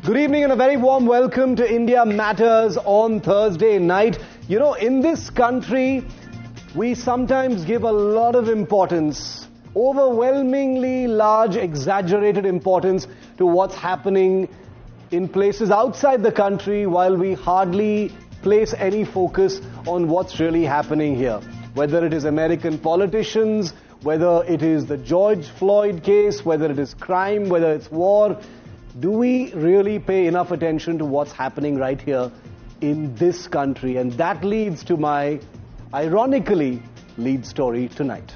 Good evening and a very warm welcome to India Matters on Thursday night. You know, in this country, we sometimes give a lot of importance, overwhelmingly large, exaggerated importance to what's happening in places outside the country, while we hardly place any focus on what's really happening here. Whether it is American politicians, whether it is the George Floyd case, whether it is crime, whether it's war, do we really pay enough attention to what's happening right here in this country? And that leads to my, ironically, lead story tonight.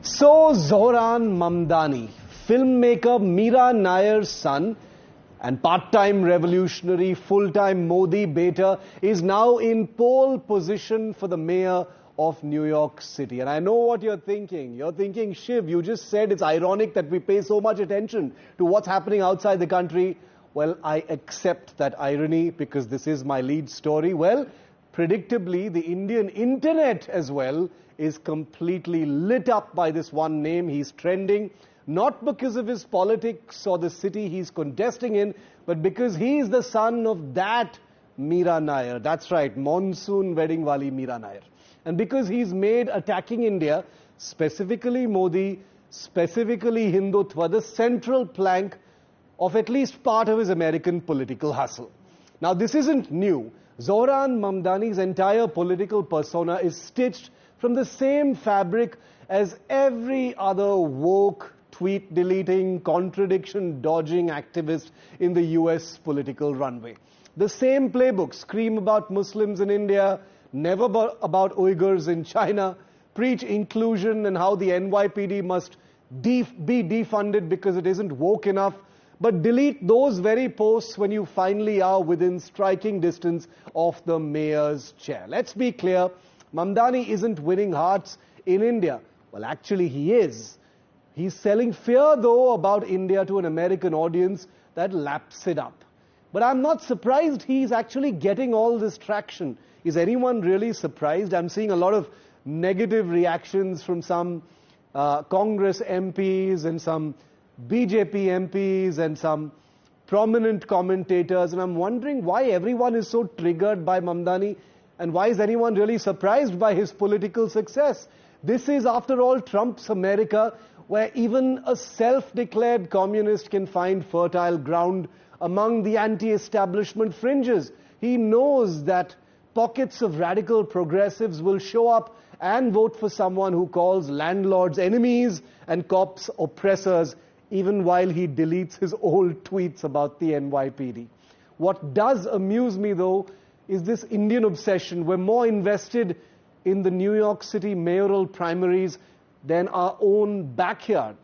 So, Zohran Mamdani, filmmaker Meera Nair's son and part-time revolutionary, full-time Modi beta, is now in pole position for the mayor of New York City. And I know what you're thinking. You're thinking, Shiv, you just said it's ironic that we pay so much attention to what's happening outside the country. Well, I accept that irony because this is my lead story. Well, predictably, the Indian internet as well is completely lit up by this one name. He's trending, not because of his politics or the city he's contesting in, but because he's the son of that Meera Nair. That's right, monsoon wedding wali Meera Nair. And because he's made attacking India, specifically Modi, specifically Hindutva, the central plank of at least part of his American political hustle. Now, this isn't new. Zohran Mamdani's entire political persona is stitched from the same fabric as every other woke, tweet-deleting, contradiction-dodging activist in the US political runway. The same playbook: scream about Muslims in India, never about Uyghurs in China, preach inclusion and how the NYPD must be defunded because it isn't woke enough, but delete those very posts when you finally are within striking distance of the mayor's chair. Let's be clear, Mamdani isn't winning hearts in India. Well, actually he is. He's selling fear, though, about India to an American audience that laps it up. But I'm not surprised he's actually getting all this traction. Is anyone really surprised? I'm seeing a lot of negative reactions from some Congress MPs and some BJP MPs and some prominent commentators. And I'm wondering why everyone is so triggered by Mamdani, and why is anyone really surprised by his political success? This is, after all, Trump's America, where even a self-declared communist can find fertile ground among the anti-establishment fringes. He knows that pockets of radical progressives will show up and vote for someone who calls landlords enemies and cops oppressors, even while he deletes his old tweets about the NYPD. What does amuse me, though, is this Indian obsession. We're more invested in the New York City mayoral primaries than our own backyard.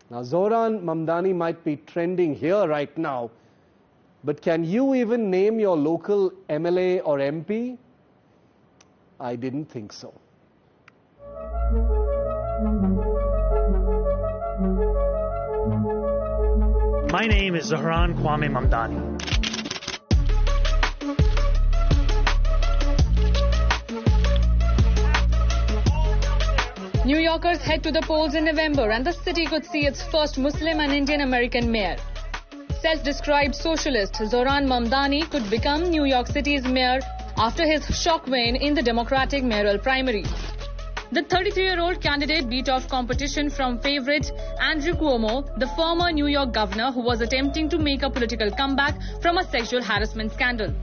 Now, Zohran Mamdani might be trending here right now, but can you even name your local MLA or MP? I didn't think so. My name is Zohran Mamdani. New Yorkers head to the polls in November, and the city could see its first Muslim and Indian American mayor. Self-described socialist Zohran Mamdani could become New York City's mayor after his shock win in the Democratic mayoral primary. The 33-year-old candidate beat off competition from favorite Andrew Cuomo, the former New York governor who was attempting to make a political comeback from a sexual harassment scandal.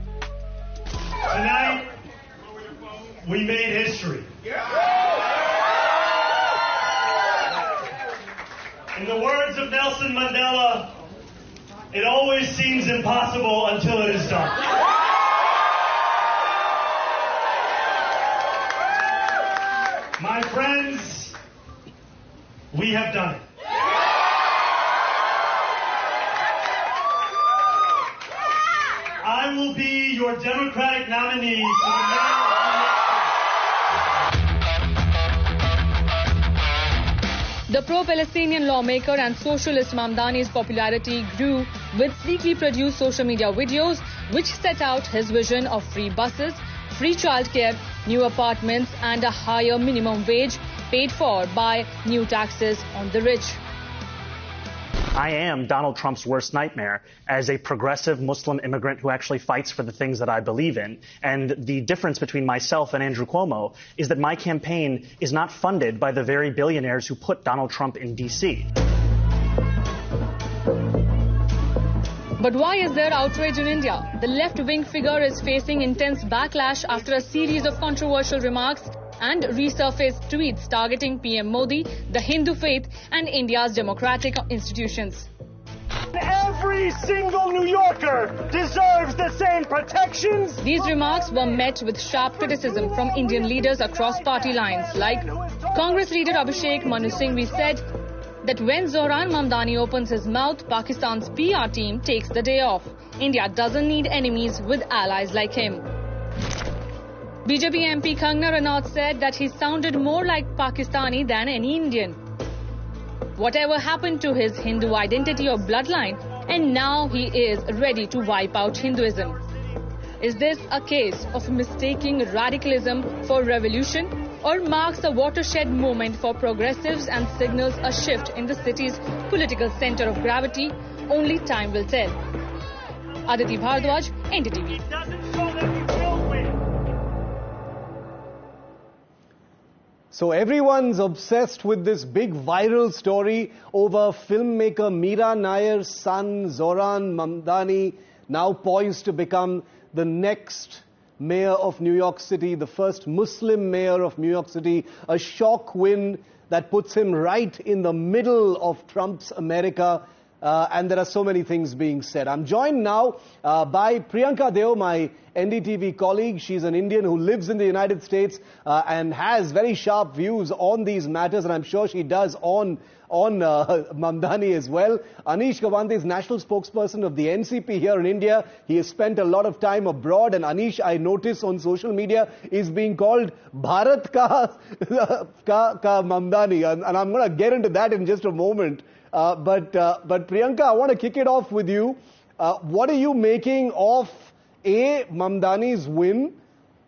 Tonight, we made history. In the words of Nelson Mandela, it always seems impossible until it is done. My friends, we have done it. I will be your Democratic nominee for the mayor of The pro-Palestinian lawmaker and socialist Mamdani's popularity grew with sleekly produced social media videos which set out his vision of free buses, free childcare, new apartments and a higher minimum wage paid for by new taxes on the rich. I am Donald Trump's worst nightmare as a progressive Muslim immigrant who actually fights for the things that I believe in. And the difference between myself and Andrew Cuomo is that my campaign is not funded by the very billionaires who put Donald Trump in D.C. But why is there outrage in India? The left-wing figure is facing intense backlash after a series of controversial remarks and resurfaced tweets targeting PM Modi, the Hindu faith and India's democratic institutions. Every single New Yorker deserves the same protections. These remarks were met with sharp criticism from Indian leaders across party lines, like Congress leader Abhishek Manu Singhvi said that when Zohran Mamdani opens his mouth, Pakistan's PR team takes the day off. India doesn't need enemies with allies like him. BJP MP Kangana Ranaut said that he sounded more like Pakistani than any Indian. Whatever happened to his Hindu identity or bloodline, and now he is ready to wipe out Hinduism. Is this a case of mistaking radicalism for revolution, or marks a watershed moment for progressives and signals a shift in the city's political center of gravity? Only time will tell. Aditi Bhardwaj, NDTV. So everyone's obsessed with this big viral story over filmmaker Meera Nair's son, Zohran Mamdani, now poised to become the next mayor of New York City, the first Muslim mayor of New York City, a shock win that puts him right in the middle of Trump's America. And there are so many things being said. I'm joined now by Priyanka Deo, my NDTV colleague. She's an Indian who lives in the United States and has very sharp views on these matters, and I'm sure she does on Mamdani as well. Anish Gawande is national spokesperson of the NCP here in India. He has spent a lot of time abroad, and Anish, I notice on social media, is being called Bharat ka Mamdani, and I'm going to get into that in just a moment. But Priyanka, I want to kick it off with you. What are you making of A, Mamdani's win,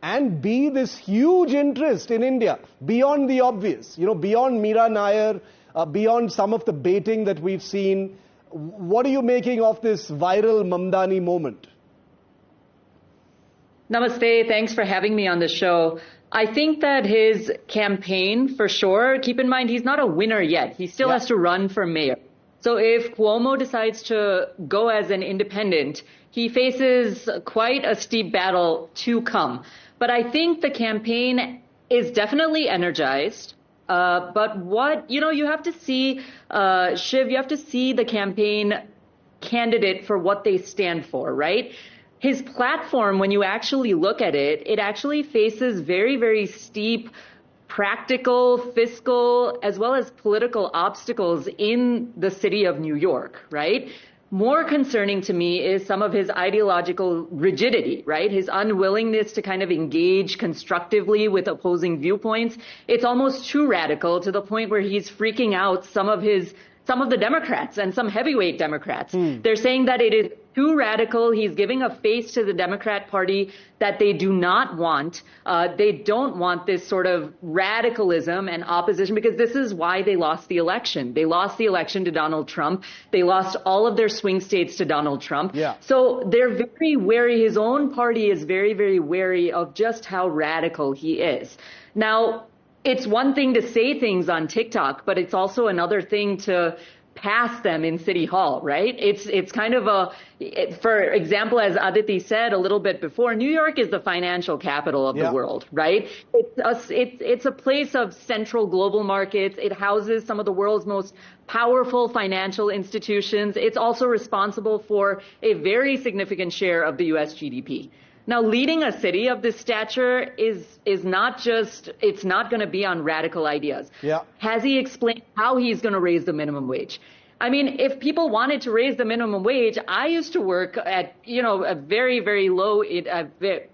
and B, this huge interest in India beyond the obvious, beyond Meera Nair, beyond some of the baiting that we've seen? What are you making of this viral Mamdani moment? Namaste. Thanks for having me on the show. I think that his campaign, for sure, keep in mind, he's not a winner yet. He still has to run for mayor. So if Cuomo decides to go as an independent, he faces quite a steep battle to come. But I think the campaign is definitely energized. But you have to see, Shiv, you have to see the campaign candidate for what they stand for, right? His platform, when you actually look at it, it actually faces very, very steep practical, fiscal, as well as political obstacles in the city of New York, right? More concerning to me is some of his ideological rigidity, right? His unwillingness to kind of engage constructively with opposing viewpoints. It's almost too radical to the point where he's freaking out some of the Democrats and some heavyweight Democrats. They're saying that it is too radical. He's giving a face to the Democrat Party that they do not want. They don't want this sort of radicalism and opposition, because this is why they lost the election. They lost the election to Donald Trump. They lost all of their swing states to Donald Trump. Yeah. So they're very wary. His own party is very, very wary of just how radical he is. Now, it's one thing to say things on TikTok, but it's also another thing to pass them in City Hall, right? It's kind of for example, as Aditi said a little bit before, New York is the financial capital of the world, right? It's a place of central global markets. It houses some of the world's most powerful financial institutions. It's also responsible for a very significant share of the U.S. GDP. Now, leading a city of this stature is not just, it's not going to be on radical ideas. Yeah. Has he explained how he's going to raise the minimum wage? I mean, if people wanted to raise the minimum wage, I used to work at, a very, very low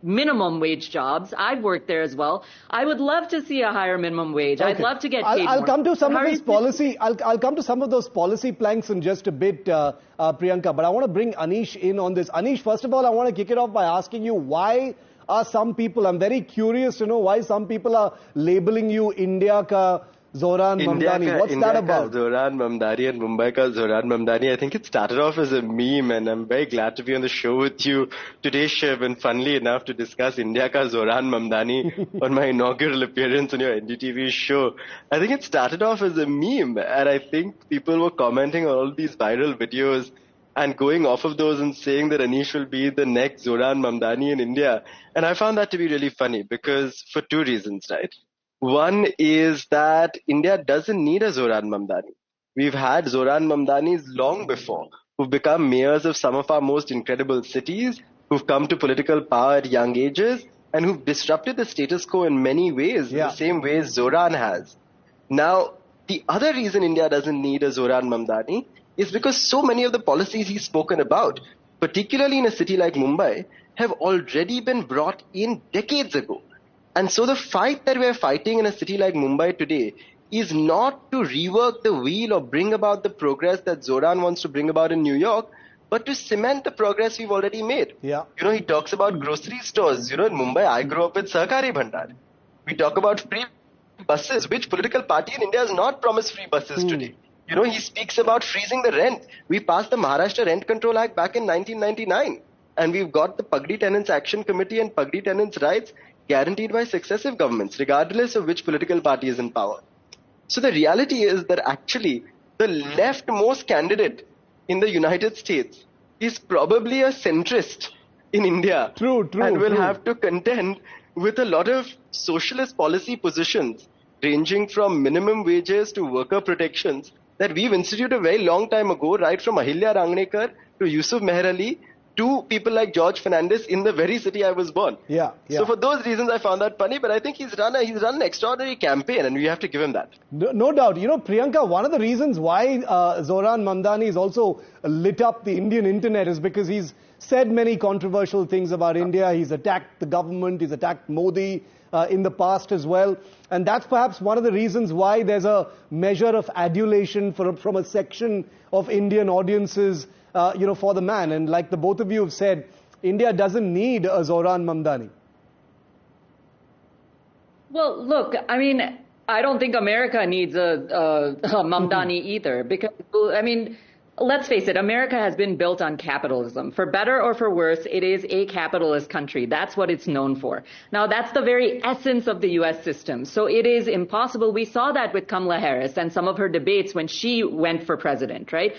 minimum wage jobs. I've worked there as well. I would love to see a higher minimum wage. Okay. I'd love to get paid more. I'll come to some of this policy. I'll come to some of those policy planks in just a bit, Priyanka. But I want to bring Anish in on this. Anish, first of all, I want to kick it off by asking you, why are some people, I'm very curious to know why some people are labeling you India ka Zohran Mamdani. What's that about? Zohran Mamdani and Mumbai ka Zohran Mamdani. I think it started off as a meme, and I'm very glad to be on the show with you today, Shiv, and funnily enough to discuss India ka Zohran Mamdani on my inaugural appearance on your NDTV show. I think it started off as a meme, and I think people were commenting on all these viral videos and going off of those and saying that Anish will be the next Zohran Mamdani in India. And I found that to be really funny because for two reasons, right? One is that India doesn't need a Zohran Mamdani. We've had Zohran Mamdanis long before, who've become mayors of some of our most incredible cities, who've come to political power at young ages, and who've disrupted the status quo in many ways, in the same ways Zohran has. Now, the other reason India doesn't need a Zohran Mamdani is because so many of the policies he's spoken about, particularly in a city like Mumbai, have already been brought in decades ago. And so the fight that we're fighting in a city like Mumbai today is not to rework the wheel or bring about the progress that Zohran wants to bring about in New York, but to cement the progress we've already made. Yeah. He talks about grocery stores. In Mumbai, I grew up with Sahkari Bhandar. We talk about free buses. Which political party in India has not promised free buses today? He speaks about freezing the rent. We passed the Maharashtra Rent Control Act back in 1999. And we've got the Pagdi Tenants Action Committee and Pagdi Tenants' rights guaranteed by successive governments, regardless of which political party is in power. So the reality is that actually the leftmost candidate in the United States is probably a centrist in India. True. And will have to contend with a lot of socialist policy positions, ranging from minimum wages to worker protections, that we've instituted a very long time ago, right from Ahilya Rangnekar to Yusuf Meher Ali, to people like George Fernandez in the very city I was born. Yeah. So for those reasons, I found that funny, but I think he's run an extraordinary campaign, and we have to give him that. No doubt. Priyanka, one of the reasons why Zohran Mamdani has also lit up the Indian internet is because he's said many controversial things about India. He's attacked the government. He's attacked Modi in the past as well. And that's perhaps one of the reasons why there's a measure of adulation from a section of Indian audiences for the man. And like the both of you have said, India doesn't need a Zohran Mamdani. Well, look, I don't think America needs a Mamdani either, because, let's face it, America has been built on capitalism. For better or for worse, it is a capitalist country. That's what it's known for. Now, that's the very essence of the U.S. system. So it is impossible. We saw that with Kamala Harris and some of her debates when she went for president, right?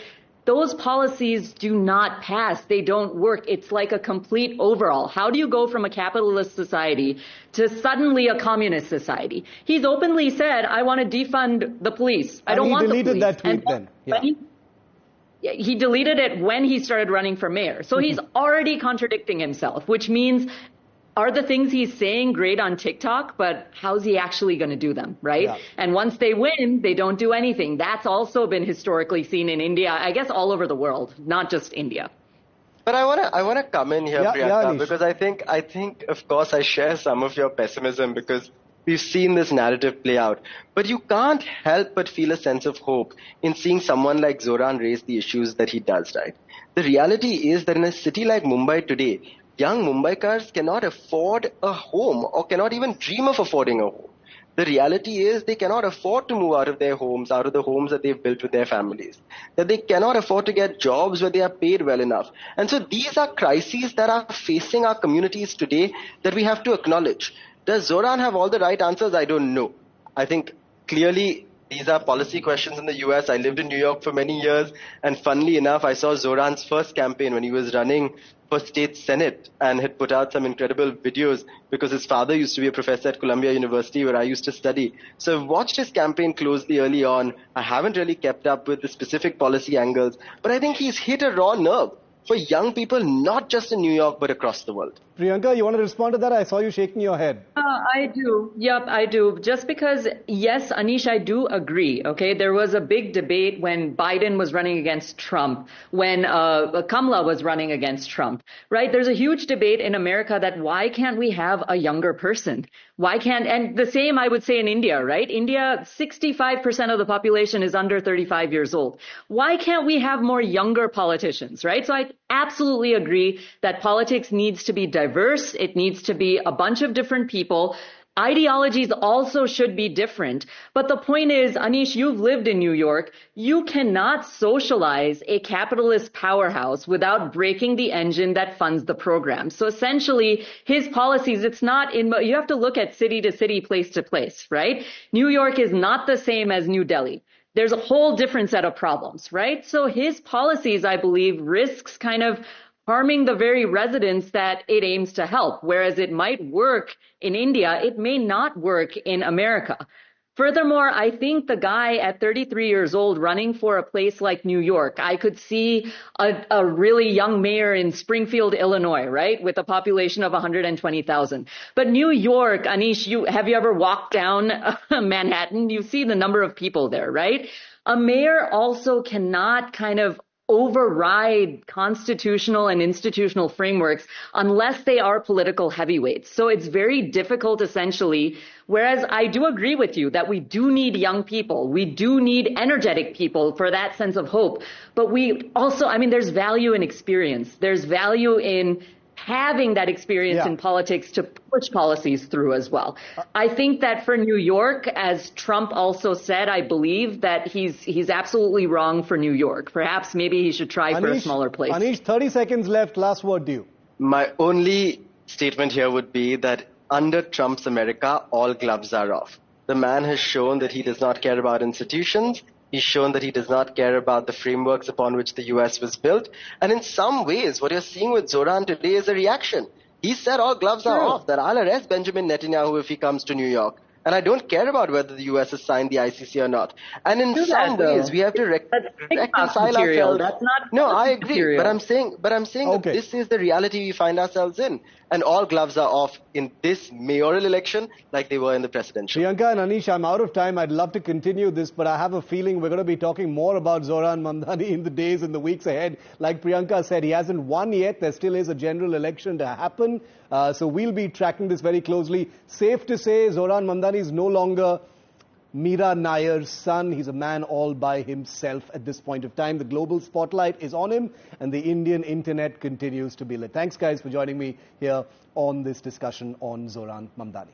Those policies do not pass. They don't work. It's like a complete overhaul. How do you go from a capitalist society to suddenly a communist society? He's openly said, I want to defund the police. I don't want the police. He deleted that tweet then. Yeah. He deleted it when he started running for mayor. So he's already contradicting himself, which means, are the things he's saying great on TikTok, but how's he actually going to do them, right? Yeah. And once they win, they don't do anything. That's also been historically seen in India, I guess all over the world, not just India. But I want to come in here, Priyanka, because I think, of course, I share some of your pessimism because we've seen this narrative play out. But you can't help but feel a sense of hope in seeing someone like Zohran raise the issues that he does, right? The reality is that in a city like Mumbai today, young Mumbaikars cannot afford a home or cannot even dream of affording a home. The reality is they cannot afford to move out of their homes, out of the homes that they've built with their families. That they cannot afford to get jobs where they are paid well enough. And so these are crises that are facing our communities today that we have to acknowledge. Does Zohran have all the right answers? I don't know. I think clearly these are policy questions in the US. I lived in New York for many years, and funnily enough, I saw Zohran's first campaign when he was running for state senate and had put out some incredible videos because his father used to be a professor at Columbia University where I used to study. So I've watched his campaign closely early on. I haven't really kept up with the specific policy angles, but I think he's hit a raw nerve for young people, not just in New York, but across the world. Priyanka, you want to respond to that? I saw you shaking your head. I do. Yep, I do. Just because, yes, Anish, I do agree. Okay, there was a big debate when Biden was running against Trump, when Kamala was running against Trump, right? There's a huge debate in America that why can't we have a younger person? Why can't, and the same I would say in India, right? India, 65% of the population is under 35 years old. Why can't we have more younger politicians, right? So I absolutely agree that politics needs to be diverse. It needs to be a bunch of different people. Ideologies also should be different. But the point is, Anish, you've lived in New York. You cannot socialize a capitalist powerhouse without breaking the engine that funds the program. So essentially, his policies, it's not in, you have to look at city to city, place to place, right? New York is not the same as New Delhi. There's a whole different set of problems, right? So his policies, I believe, risks kind of harming the very residents that it aims to help. Whereas it might work in India, it may not work in America. Furthermore, I think the guy at 33 years old running for a place like New York, I could see a really young mayor in Springfield, Illinois, right, with a population of 120,000. But New York, Anish, have you ever walked down Manhattan? You see the number of people there, right? A mayor also cannot kind of override constitutional and institutional frameworks unless they are political heavyweights. So it's very difficult, essentially, whereas I do agree with you that we do need young people. We do need energetic people for that sense of hope. But we also, I mean, there's value in experience. There's value in having that experience in politics to push policies through as well. I think that for New York, as Trump also said, I believe that he's absolutely wrong for New York. Perhaps maybe he should try for a smaller place. Anish, 30 seconds left. Last word to you. My only statement here would be that under Trump's America, all gloves are off. The man has shown that he does not care about institutions. He's shown that he does not care about the frameworks upon which the US was built. And in some ways, what you're seeing with Zohran today is a reaction. He said all gloves are off, that I'll arrest Benjamin Netanyahu if he comes to New York. And I don't care about whether the US has signed the ICC or not. And in some ways, we have to reconcile ourselves. That's not no, I agree. Material. But I'm saying that this is the reality we find ourselves in. And all gloves are off in this mayoral election like they were in the presidential. Priyanka and Anish, I'm out of time. I'd love to continue this, but I have a feeling we're going to be talking more about Zohran Mamdani in the days and the weeks ahead. Like Priyanka said, he hasn't won yet. There still is a general election to happen. So we'll be tracking this very closely. Safe to say, Zohran Mamdani is no longer Meera Nair's son. He's a man all by himself at this point of time. The global spotlight is on him and the Indian internet continues to be lit. Thanks guys for joining me here on this discussion on Zohran Mamdani.